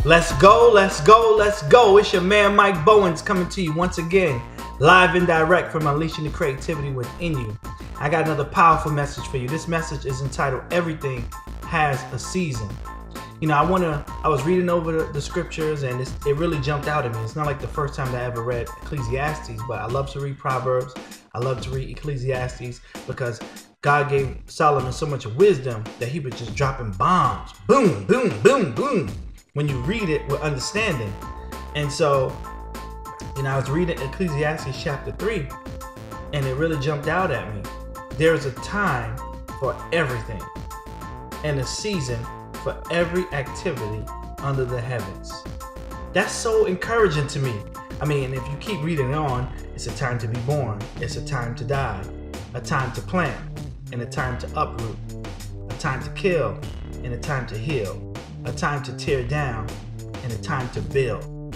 Let's go, let's go, let's go. It's your man Mike Bowens coming to you once again, live and direct from Unleashing the Creativity Within You. I got another powerful message for you. This message is entitled, Everything Has a Season. You know, I was reading over the scriptures and it really jumped out at me. It's not like the first time that I ever read Ecclesiastes, but I love to read Proverbs. I love to read Ecclesiastes because God gave Solomon so much wisdom that he was just dropping bombs. Boom, boom, boom, boom. When you read it with understanding. And so, you know, I was reading Ecclesiastes chapter 3 and it really jumped out at me. There's a time for everything and a season for every activity under the heavens. That's so encouraging to me. I mean, if you keep reading on, it's a time to be born, it's a time to die, a time to plant, and a time to uproot, a time to kill, and a time to heal, a time to tear down, and a time to build.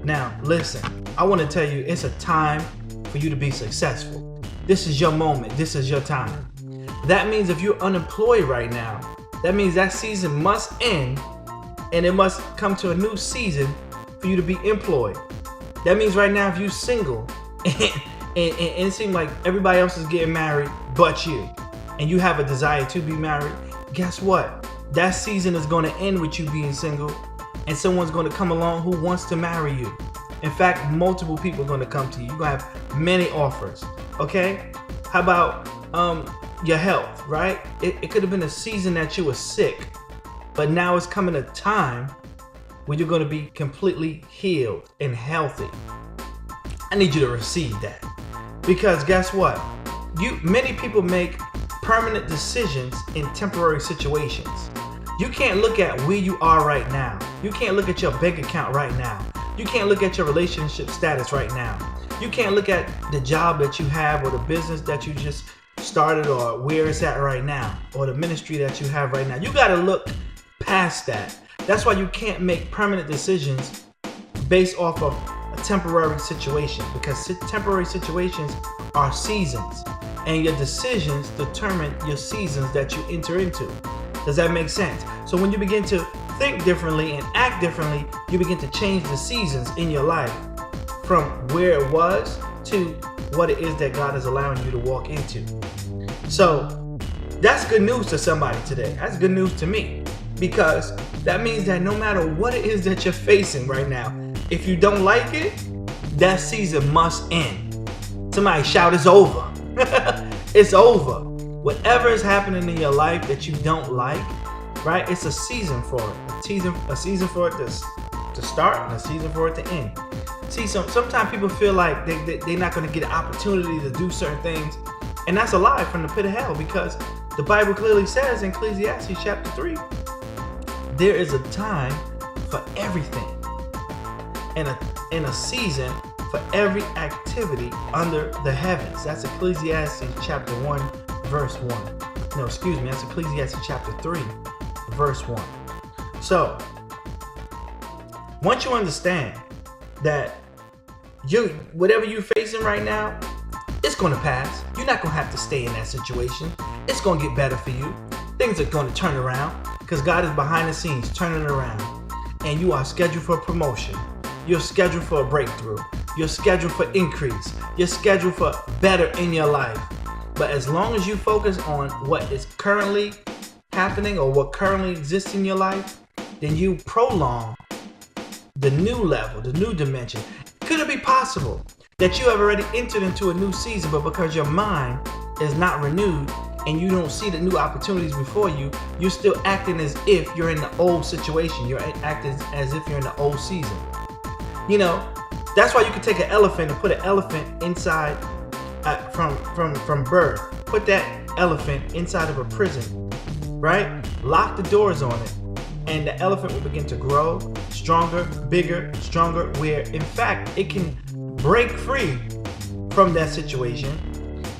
Now, listen, I want to tell you, it's a time for you to be successful. This is your moment. This is your time. That means if you're unemployed right now, that means that season must end, and it must come to a new season for you to be employed. That means right now, if you're single, and it seems like everybody else is getting married but you, and you have a desire to be married, guess what? That season is going to end with you being single, and someone's going to come along who wants to marry you. In fact, multiple people are going to come to you. You're going to have many offers, okay? How about your health, right? It could have been a season that you were sick, but now it's coming a time where you're going to be completely healed and healthy. I need you to receive that, because guess what? Many people make permanent decisions in temporary situations. You can't look at where you are right now. You can't look at your bank account right now. You can't look at your relationship status right now. You can't look at the job that you have or the business that you just started or where it's at right now or the ministry that you have right now. You got to look past that. That's why you can't make permanent decisions based off of a temporary situation, because temporary situations are seasons, and your decisions determine your seasons that you enter into. Does that make sense? So when you begin to think differently and act differently, you begin to change the seasons in your life from where it was to what it is that God is allowing you to walk into. So that's good news to somebody today. That's good news to me, because that means that no matter what it is that you're facing right now, if you don't like it, that season must end. Somebody shout, it's over. It's over. Whatever is happening in your life that you don't like, right? It's a season for it. A season for it to start and a season for it to end. See, sometimes people feel like they're not going to get an opportunity to do certain things. And that's a lie from the pit of hell, because the Bible clearly says in Ecclesiastes chapter 3, there is a time for everything and a season for every activity under the heavens. That's Ecclesiastes chapter 1, verse 1. No, excuse me, that's Ecclesiastes chapter 3, verse 1. So, once you understand that whatever you're facing right now, it's going to pass. You're not going to have to stay in that situation. It's going to get better for you. Things are going to turn around because God is behind the scenes turning it around. And you are scheduled for promotion. You're scheduled for a breakthrough. You're scheduled for increase. You're scheduled for better in your life. But as long as you focus on what is currently happening or what currently exists in your life, then you prolong the new level, the new dimension. Could it be possible that you have already entered into a new season, but because your mind is not renewed and you don't see the new opportunities before you, you're still acting as if you're in the old situation. You're acting as if you're in the old season. You know, that's why you can take an elephant and put an elephant inside from birth. Put that elephant inside of a prison, right? Lock the doors on it, and the elephant will begin to grow stronger, bigger, stronger, where in fact it can break free from that situation.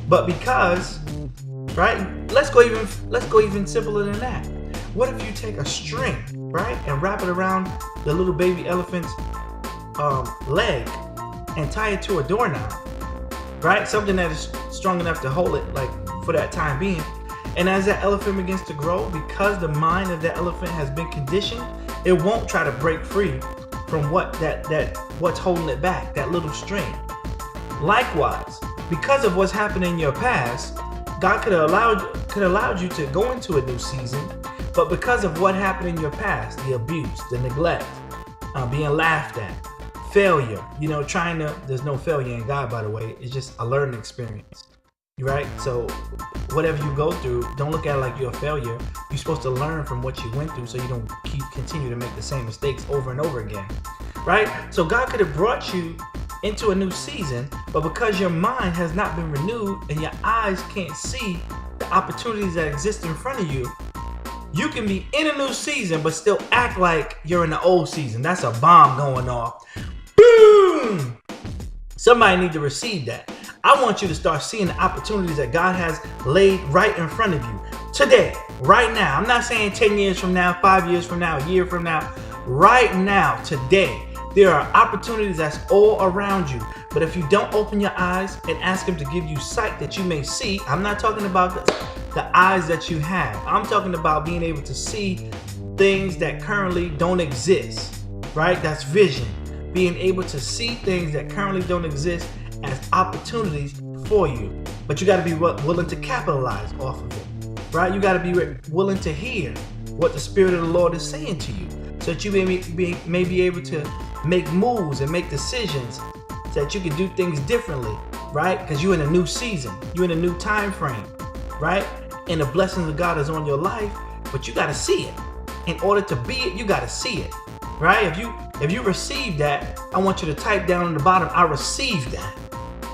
But because, right, let's go even simpler than that. What if you take a string, right, and wrap it around the little baby elephant's leg and tie it to a doorknob, right? Something that is strong enough to hold it, like, for that time being. And as that elephant begins to grow, because the mind of that elephant has been conditioned It won't try to break free from what's holding it back, that little string. Likewise, because of what's happened in your past, God could have allowed you to go into a new season, but because of what happened in your past, the abuse, the neglect, being laughed at, failure, there's no failure in God, by the way. It's just a learning experience, right? So whatever you go through, don't look at it like you're a failure. You're supposed to learn from what you went through so you don't continue to make the same mistakes over and over again, right? So God could have brought you into a new season, but because your mind has not been renewed and your eyes can't see the opportunities that exist in front of you, you can be in a new season but still act like you're in the old season. That's a bomb going off. Boom! Somebody need to receive that. I want you to start seeing the opportunities that God has laid right in front of you today, right now. I'm not saying 10 years from now, 5 years from now, a year from now. Right now, today, there are opportunities that's all around you. But if you don't open your eyes and ask Him to give you sight that you may see, I'm not talking about the eyes that you have. I'm talking about being able to see things that currently don't exist, right? That's vision. Being able to see things that currently don't exist as opportunities for you. But you got to be willing to capitalize off of it, right? You got to be willing to hear what the Spirit of the Lord is saying to you, so that you may be able to make moves and make decisions so that you can do things differently, right? Because you're in a new season. You're in a new time frame, right? And the blessings of God is on your life, but you got to see it. In order to be it, you got to see it, right? If you receive that, I want you to type down on the bottom, I received that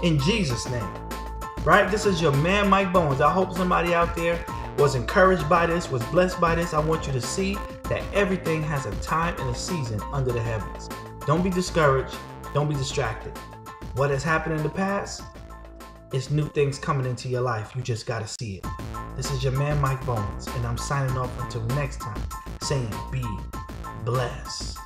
in Jesus' name, right? This is your man, Mike Bowens. I hope somebody out there was encouraged by this, was blessed by this. I want you to see that everything has a time and a season under the heavens. Don't be discouraged. Don't be distracted. What has happened in the past, it's new things coming into your life. You just got to see it. This is your man, Mike Bowens, and I'm signing off until next time, saying be blessed.